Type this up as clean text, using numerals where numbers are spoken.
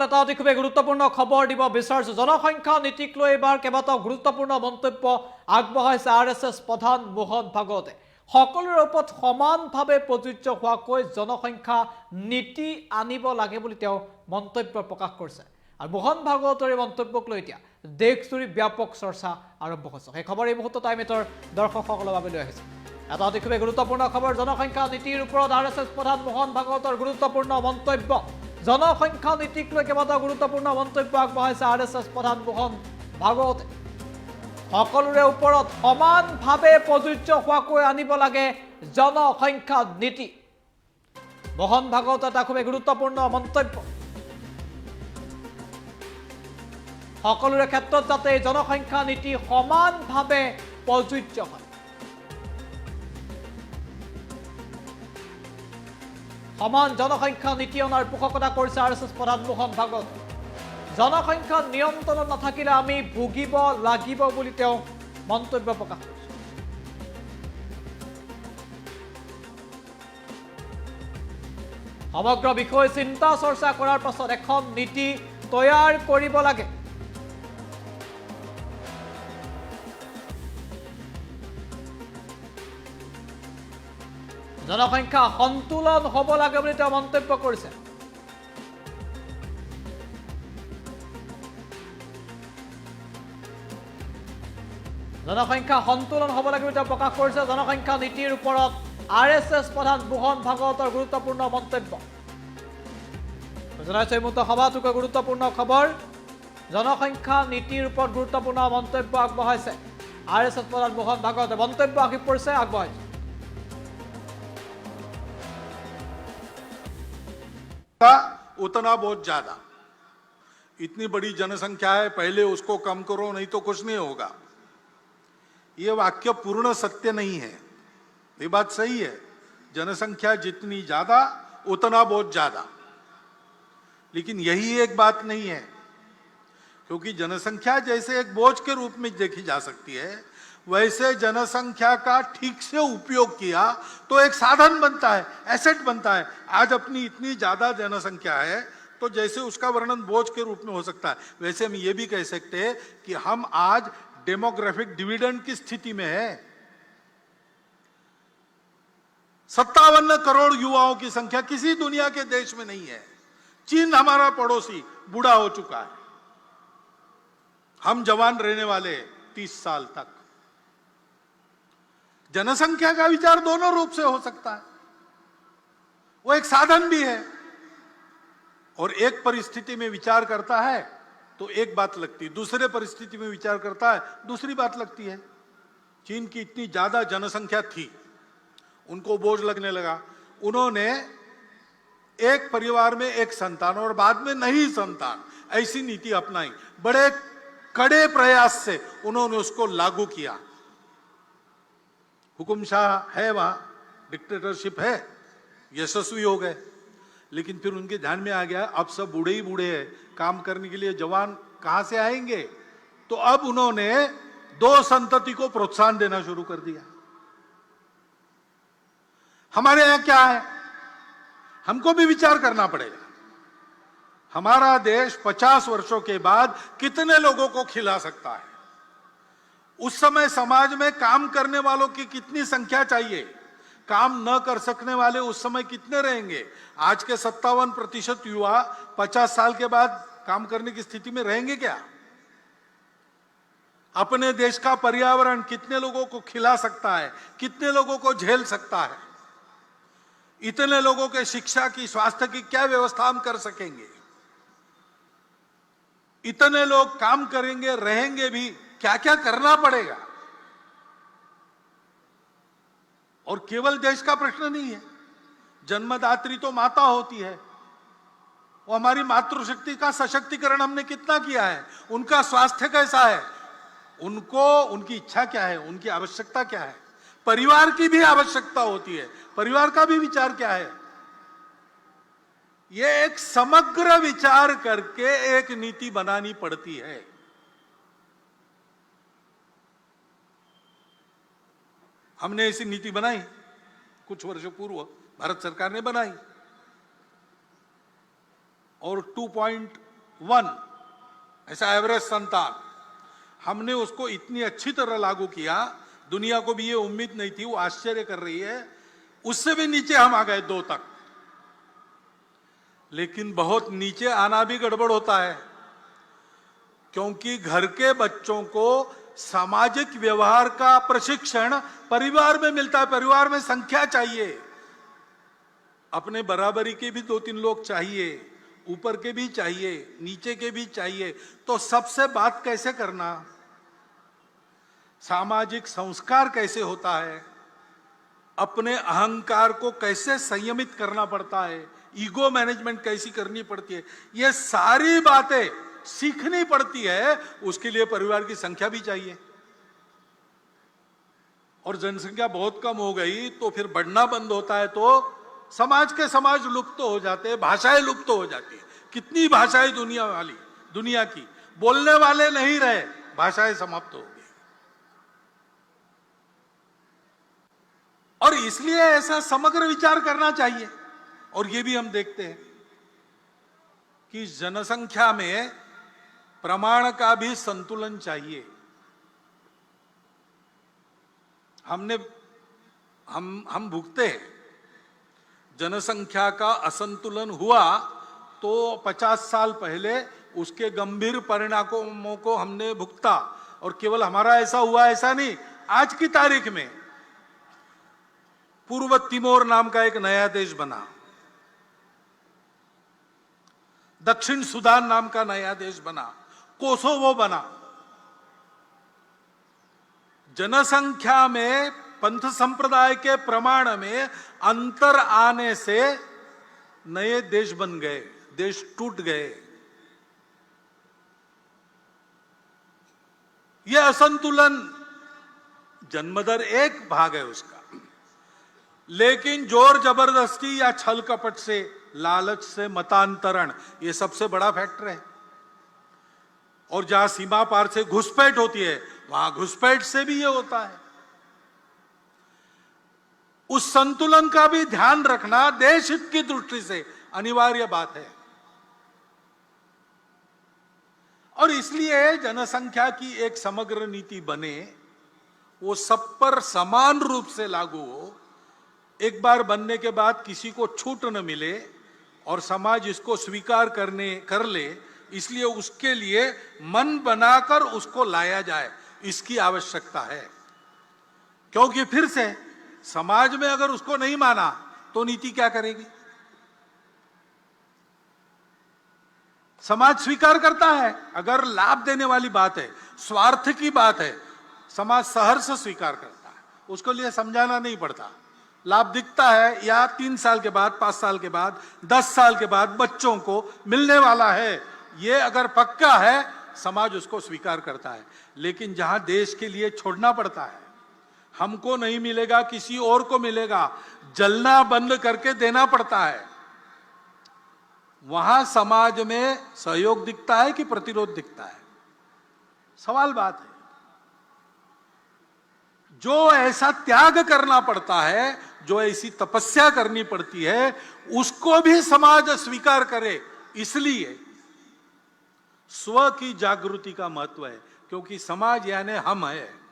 এটা অতি খুবই গুরুত্বপূর্ণ খবর দিব বিচাৰিছো। জনসংখ্যা নীতিক লৈ এবাৰ কেইবাটাও গুৰুত্বপূৰ্ণ মন্তব্য আগবঢ়াইছে আৰএছএছ প্ৰধান মোহন ভাগৱতে। সকলোৰে ওপৰত সমানভাৱে প্ৰযোজ্য হোৱাকৈ জনসংখ্যা নীতি আনিব লাগে বুলি তেওঁ মন্তব্য প্ৰকাশ কৰিছে। আৰু মোহন ভাগৱতৰ এই মন্তব্যক লৈ এতিয়া দেশজুৰি ব্যাপক চৰ্চা আৰম্ভ হৈছে। সেই খবৰ এই মুহূৰ্তত টাইমেটৰ দৰ্শকসকলৰ বাবে লৈ আহিছে। এটা অতি খুবই গুৰুত্বপূৰ্ণ খবৰ, জনসংখ্যা নীতিৰ ওপৰত আৰএছএছ প্ৰধান মোহন ভাগৱতৰ গুৰুত্বপূৰ্ণ মন্তব্য। জনসংখ্যা নীতিক লৈ কেইবাটাও গুৰুত্বপূৰ্ণ মন্তব্য আগবঢ়াইছে আৰএছএছ প্ৰধান মোহন ভাগৱতে। সকলোৰে ওপৰত সমানভাৱে প্ৰযোজ্য হোৱাকৈ আনিব লাগে জনসংখ্যা নীতি। মোহন ভাগৱতৰ এটা খুবেই গুৰুত্বপূৰ্ণ মন্তব্য। সকলোৰে ক্ষেত্ৰত যাতে জনসংখ্যা নীতি সমানভাৱে প্ৰযোজ্য হয়। সমান জনসংখ্যা নীতি অনাৰ পোষকতা কৰিছে আৰএছএছ প্ৰধান মোহন ভাগৱত। জনসংখ্যা নিয়ন্ত্ৰণত নাথাকিলে আমি ভুগিব লাগিব বুলি তেওঁ মন্তব্য প্ৰকাশ কৰিছে। সমগ্ৰ বিষয় চিন্তা চৰ্চা কৰাৰ পাছত এখন নীতি তৈয়াৰ কৰিব লাগে। জনসংখ্যা সন্তুলন হ'ব লাগে বুলি তেওঁ মন্তব্য কৰিছে। জনসংখ্যা সন্তুলন হ'ব লাগে বুলি তেওঁ প্ৰকাশ কৰিছে। জনসংখ্যা নীতিৰ ওপৰত আৰএছএছ প্ৰধান মোহন ভাগৱতৰ গুৰুত্বপূৰ্ণ মন্তব্য। জনাইছো এই মুহূৰ্তত সবাতোকৈ গুৰুত্বপূৰ্ণ খবৰ, জনসংখ্যা নীতিৰ ওপৰত গুৰুত্বপূৰ্ণ মন্তব্য আগবঢ়াইছে আৰএছএছ প্ৰধান মোহন ভাগৱতে। মন্তব্য আহি পৰিছে, আগবঢ়াইছে। उतना बहुत ज्यादा, इतनी बड़ी जनसंख्या है, पहले उसको कम करो नहीं तो कुछ नहीं होगा। यह वाक्य पूर्ण सत्य नहीं है। ये बात सही है, जनसंख्या जितनी ज्यादा उतना बहुत ज्यादा, लेकिन यही एक बात नहीं है, क्योंकि जनसंख्या जैसे एक बोझ के रूप में देखी जा सकती है, वैसे जनसंख्या का ठीक से उपयोग किया तो एक साधन बनता है, एसेट बनता है। आज अपनी इतनी ज्यादा जनसंख्या है तो जैसे उसका वर्णन बोझ के रूप में हो सकता है, वैसे हम ये भी कह सकते हैं कि हम आज डेमोग्राफिक डिविडेंड की स्थिति में है। 57 करोड़ युवाओं की संख्या किसी दुनिया के देश में नहीं है। चीन हमारा पड़ोसी बूढ़ा हो चुका है, हम जवान रहने वाले 30 साल तक। जनसंख्या का विचार दोनों रूप से हो सकता है, वो एक साधन भी है और एक परिस्थिति में विचार करता है तो एक बात लगती है, दूसरे परिस्थिति में विचार करता है दूसरी बात लगती है। चीन की इतनी ज्यादा जनसंख्या थी, उनको बोझ लगने लगा, उन्होंने एक परिवार में एक संतान और बाद में नहीं संतान, ऐसी नीति अपनाई। बड़े कड़े प्रयास से उन्होंने उसको लागू किया। हुकुमशाह है, वहां डिक्टेटरशिप है, यशस्वी हो गए। लेकिन फिर उनके ध्यान में आ गया अब सब बूढ़े ही बूढ़े हैं, काम करने के लिए जवान कहां से आएंगे, तो अब उन्होंने 2 संतति को प्रोत्साहन देना शुरू कर दिया। हमारे यहां क्या है, हमको भी विचार करना पड़ेगा। हमारा देश 50 वर्षों के बाद कितने लोगों को खिला सकता है? उस समय समाज में काम करने वालों की कितनी संख्या चाहिए? काम न कर सकने वाले उस समय कितने रहेंगे? आज के 57% युवा 50 साल के बाद काम करने की स्थिति में रहेंगे क्या? अपने देश का पर्यावरण कितने लोगों को खिला सकता है, कितने लोगों को झेल सकता है? इतने लोगों के शिक्षा की, स्वास्थ्य की क्या व्यवस्था हम कर सकेंगे? इतने लोग काम करेंगे, रहेंगे भी, क्या क्या करना पड़ेगा? और केवल देश का प्रश्न नहीं है, जन्मदात्री तो माता होती है, वो हमारी मातृशक्ति का सशक्तिकरण हमने कितना किया है, उनका स्वास्थ्य कैसा है, उनको उनकी इच्छा क्या है, उनकी आवश्यकता क्या है, परिवार की भी आवश्यकता होती है, परिवार का भी विचार क्या है। ये एक समग्र विचार करके एक नीति बनानी पड़ती है। हमने ऐसी नीति बनाई, कुछ वर्षों पूर्व भारत सरकार ने बनाई, और 1 ऐसा एवरेज संतान, हमने उसको इतनी अच्छी तरह लागू किया, दुनिया को भी ये उम्मीद नहीं थी, वो आश्चर्य कर रही है। उससे भी नीचे हम आ गए 2 तक। लेकिन बहुत नीचे आना भी गड़बड़ होता है, क्योंकि घर के बच्चों को सामाजिक व्यवहार का प्रशिक्षण परिवार में मिलता है। परिवार में संख्या चाहिए, अपने बराबरी के भी 2-3 लोग चाहिए, ऊपर के भी चाहिए, नीचे के भी चाहिए। तो सबसे बात कैसे करना, सामाजिक संस्कार कैसे होता है, अपने अहंकार को कैसे संयमित करना पड़ता है, ईगो मैनेजमेंट कैसी करनी पड़ती है, ये सारी बातें सीखनी पड़ती है। उसके लिए परिवार की संख्या भी चाहिए। और जनसंख्या बहुत कम हो गई तो फिर बढ़ना बंद होता है, तो समाज के समाज लुप्त हो जाते हैं, भाषाएं लुप्त हो जाती है। कितनी भाषाएं दुनिया की बोलने वाले नहीं रहे, भाषाएं समाप्त हो गई। और इसलिए ऐसा समग्र विचार करना चाहिए। और ये भी हम देखते हैं कि जनसंख्या में प्रमाण का भी संतुलन चाहिए। हम भुगते हैं, जनसंख्या का असंतुलन हुआ तो 50 साल पहले उसके गंभीर परिणामों को हमने भुगता। और केवल हमारा ऐसा हुआ ऐसा नहीं, आज की तारीख में पूर्व तिमोर नाम का एक नया देश बना, दक्षिण सुदान नाम का नया देश बना, कोसोवो बना। जनसंख्या में पंथ संप्रदाय के प्रमाण में अंतर आने से नए देश बन गए, देश टूट गए। यह असंतुलन, जन्मदर एक भाग है उसका, लेकिन जोर जबरदस्ती या छल कपट से, लालच से मतांतरण, यह सबसे बड़ा फैक्टर है। और जहां सीमा पार से घुसपैठ होती है, वहां घुसपैठ से भी यह होता है। उस संतुलन का भी ध्यान रखना देश हित की दृष्टि से अनिवार्य बात है। और इसलिए जनसंख्या की एक समग्र नीति बने, वो सब पर समान रूप से लागू हो। एक बार बनने के बाद किसी को छूट न मिले और समाज इसको स्वीकार कर ले, इसलिए उसके लिए मन बनाकर उसको लाया जाए, इसकी आवश्यकता है। क्योंकि फिर से समाज में अगर उसको नहीं माना तो नीति क्या करेगी? समाज स्वीकार करता है, अगर लाभ देने वाली बात है, स्वार्थ की बात है, समाज सहर्ष स्वीकार करता है, उसको लिए समझाना नहीं पड़ता। लाभ दिखता है या 3 साल के बाद, 5 साल के बाद, 10 साल के बाद बच्चों को मिलने वाला है, ये अगर पक्का है, समाज उसको स्वीकार करता है। लेकिन जहां देश के लिए छोड़ना पड़ता है, हमको नहीं मिलेगा किसी और को मिलेगा, जलना बंद करके देना पड़ता है, वहां समाज में सहयोग दिखता है कि प्रतिरोध दिखता है? सवाल बात है। जो ऐसा त्याग करना पड़ता है, जो ऐसी तपस्या करनी पड़ती है, उसको भी समाज स्वीकार करे। इसलिए स्व की जागृति का महत्व है, क्योंकि समाज यानी हम है।